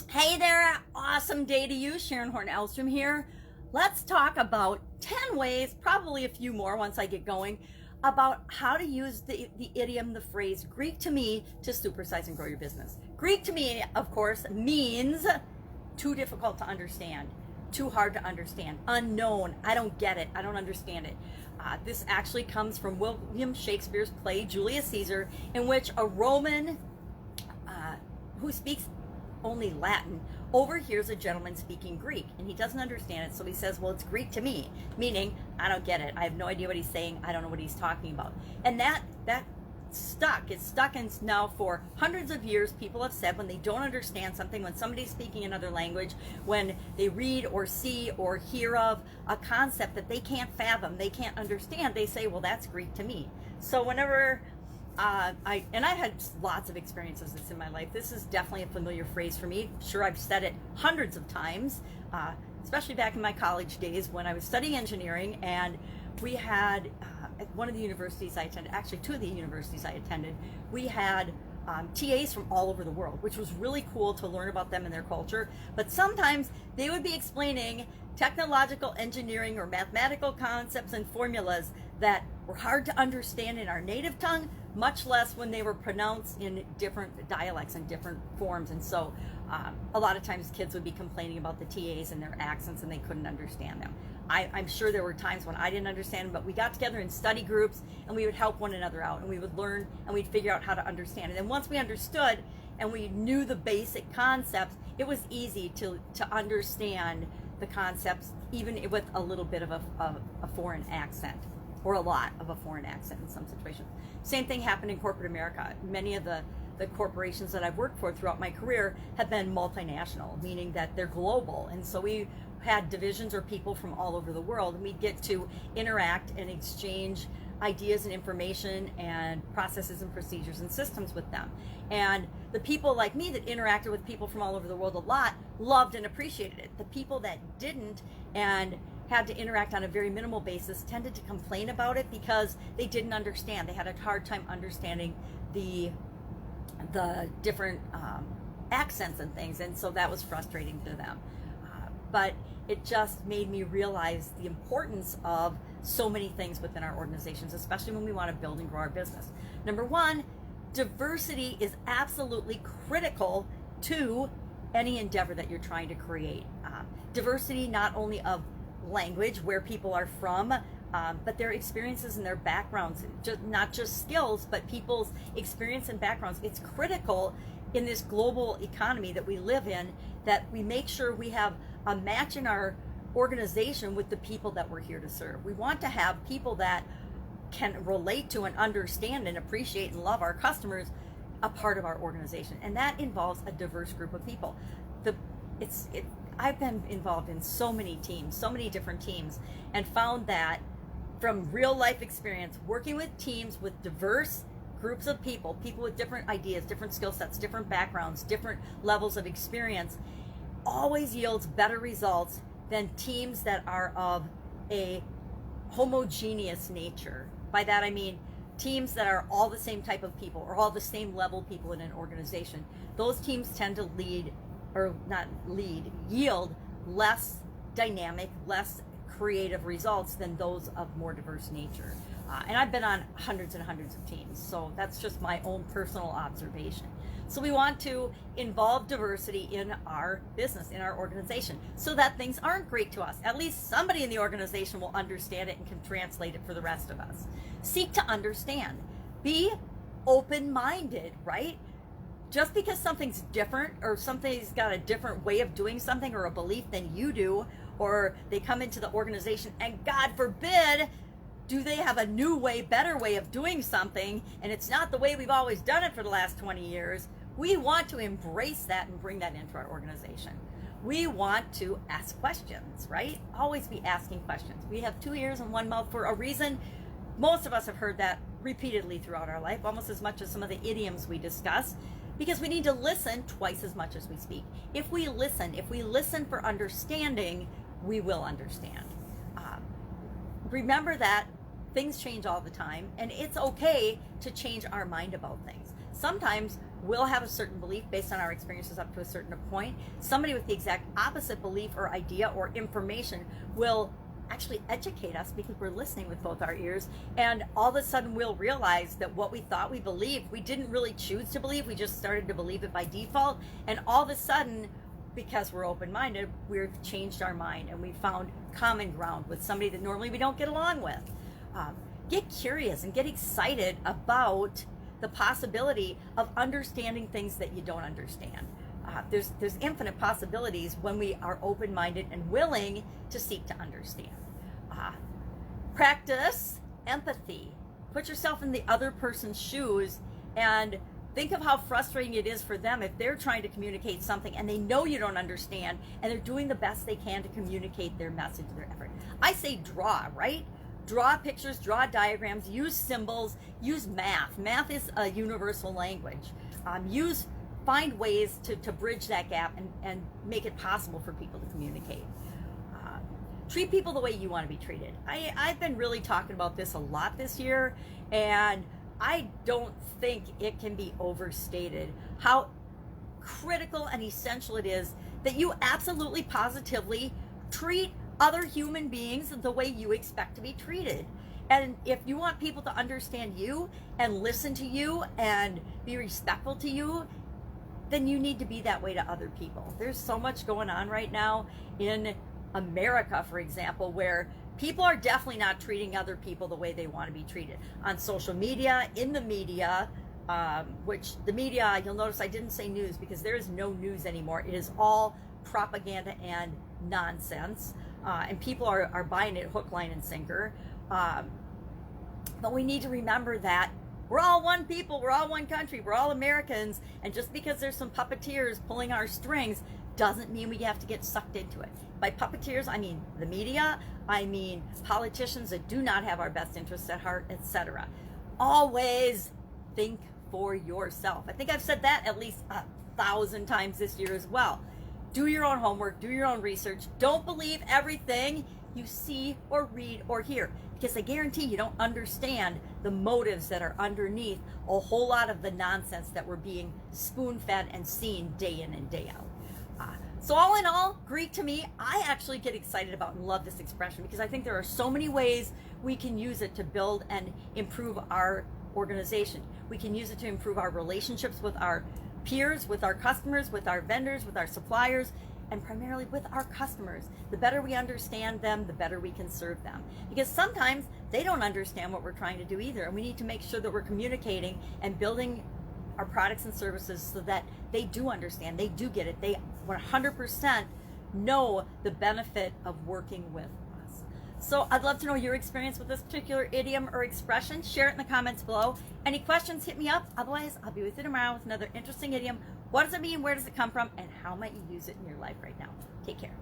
Hey there, awesome day to you. Sharon Horne-Ellstrom here. Let's talk about 10 ways, probably a few more once I get going, about how to use the idiom, the phrase Greek to me to supersize and grow your business. Greek to me, of course, means too difficult to understand, too hard to understand, unknown, I don't get it, I don't understand it. This actually comes from William Shakespeare's play Julius Caesar, in which a Roman who speaks only Latin overhears a gentleman speaking Greek, and he doesn't understand it, so he says, well, it's Greek to me, meaning I don't get it, I have no idea what he's saying, I don't know what he's talking about. And that stuck. It's stuck, and now for hundreds of years people have said when they don't understand something, when somebody's speaking another language, when they read or see or hear of a concept that they can't fathom, they can't understand, they say, well, that's Greek to me. So whenever I've had lots of experiences with this in my life. This is definitely a familiar phrase for me. Sure, I've said it hundreds of times, especially back in my college days when I was studying engineering, and we had at one of the universities I attended, actually two of the universities I attended, we had TAs from all over the world, which was really cool to learn about them and their culture. But sometimes they would be explaining technological engineering or mathematical concepts and formulas that were hard to understand in our native tongue, much less when they were pronounced in different dialects and different forms. And so a lot of times kids would be complaining about the TAs and their accents, and they couldn't understand them. I'm sure there were times when I didn't understand them, but we got together in study groups and we would help one another out, and we would learn and we'd figure out how to understand it. And once we understood and we knew the basic concepts, it was easy to understand the concepts, even with a little bit of a foreign accent, or a lot of a foreign accent in some situations. Same thing happened in corporate America. Many of the corporations that I've worked for throughout my career have been multinational, meaning that they're global. And so we had divisions or people from all over the world, and we'd get to interact and exchange ideas and information and processes and procedures and systems with them. And the people like me that interacted with people from all over the world a lot loved and appreciated it. The people that didn't and had to interact on a very minimal basis tended to complain about it because they didn't understand. They had a hard time understanding the different accents and things, and so that was frustrating to them. But it just made me realize the importance of so many things within our organizations, especially when we want to build and grow our business. Number one, diversity is absolutely critical to any endeavor that you're trying to create. Diversity not only of language, where people are from, but their experiences and their backgrounds, not just skills, but people's experience and backgrounds. It's critical in this global economy that we live in that we make sure we have a match in our organization with the people that we're here to serve. We want to have people that can relate to and understand and appreciate and love our customers a part of our organization, and that involves a diverse group of people. I've been involved in so many teams, so many different teams, and found that from real life experience, working with teams with diverse groups of people with different ideas, different skill sets, different backgrounds, different levels of experience, always yields better results than teams that are of a homogeneous nature. By that I mean teams that are all the same type of people or all the same level people in an organization. Those teams tend to yield less dynamic, less creative results than those of more diverse nature. And I've been on hundreds and hundreds of teams, so that's just my own personal observation. So we want to involve diversity in our business, in our organization, so that things aren't Greek to us. At least somebody in the organization will understand it and can translate it for the rest of us. Seek to understand. Be open-minded, right? Just because something's different, or something's got a different way of doing something or a belief than you do, or they come into the organization and God forbid, do they have a new way, better way of doing something, and it's not the way we've always done it for the last 20 years, we want to embrace that and bring that into our organization. We want to ask questions, right? Always be asking questions. We have 2 ears and 1 mouth for a reason. Most of us have heard that repeatedly throughout our life, almost as much as some of the idioms we discuss, because we need to listen twice as much as we speak. If we listen for understanding, we will understand. Remember that things change all the time, and it's okay to change our mind about things. Sometimes will have a certain belief based on our experiences up to a certain point. Somebody with the exact opposite belief or idea or information will actually educate us because we're listening with both our ears, and all of a sudden we'll realize that what we thought we believed, we didn't really choose to believe, we just started to believe it by default, and all of a sudden, because we're open-minded, we've changed our mind and we found common ground with somebody that normally we don't get along with. Get curious and get excited about the possibility of understanding things that you don't understand. There's infinite possibilities when we are open-minded and willing to seek to understand. Practice empathy. Put yourself in the other person's shoes and think of how frustrating it is for them if they're trying to communicate something and they know you don't understand and they're doing the best they can to communicate their message, their effort. I say draw, right? Draw pictures, draw diagrams, use symbols, use math. Math is a universal language. Find ways to bridge that gap and make it possible for people to communicate. Treat people the way you want to be treated. I've been really talking about this a lot this year, and I don't think it can be overstated how critical and essential it is that you absolutely positively treat other human beings the way you expect to be treated. And if you want people to understand you and listen to you and be respectful to you, then you need to be that way to other people. There's so much going on right now in America, for example, where people are definitely not treating other people the way they want to be treated. On social media, in the media, which the media, you'll notice I didn't say news because there is no news anymore. It is all propaganda and nonsense. And people are buying it hook, line, and sinker. But we need to remember that we're all one people, we're all one country, we're all Americans, and just because there's some puppeteers pulling our strings doesn't mean we have to get sucked into it. By puppeteers, I mean the media, I mean politicians that do not have our best interests at heart, etc. Always think for yourself. I think I've said that at least 1,000 times this year as well. Do your own homework, do your own research. Don't believe everything you see or read or hear, because I guarantee you don't understand the motives that are underneath a whole lot of the nonsense that we're being spoon-fed and seen day in and day out. So all in all, Greek to me, I actually get excited about and love this expression because I think there are so many ways we can use it to build and improve our organization. We can use it to improve our relationships with our peers, with our customers, with our vendors, with our suppliers, and primarily with our customers. The better we understand them, the better we can serve them. Because sometimes they don't understand what we're trying to do either, and we need to make sure that we're communicating and building our products and services so that they do understand, they do get it, they 100% know the benefit of working with us. So I'd love to know your experience with this particular idiom or expression. Share it in the comments below. Any questions, hit me up. Otherwise, I'll be with you tomorrow with another interesting idiom. What does it mean? Where does it come from? And how might you use it in your life right now? Take care.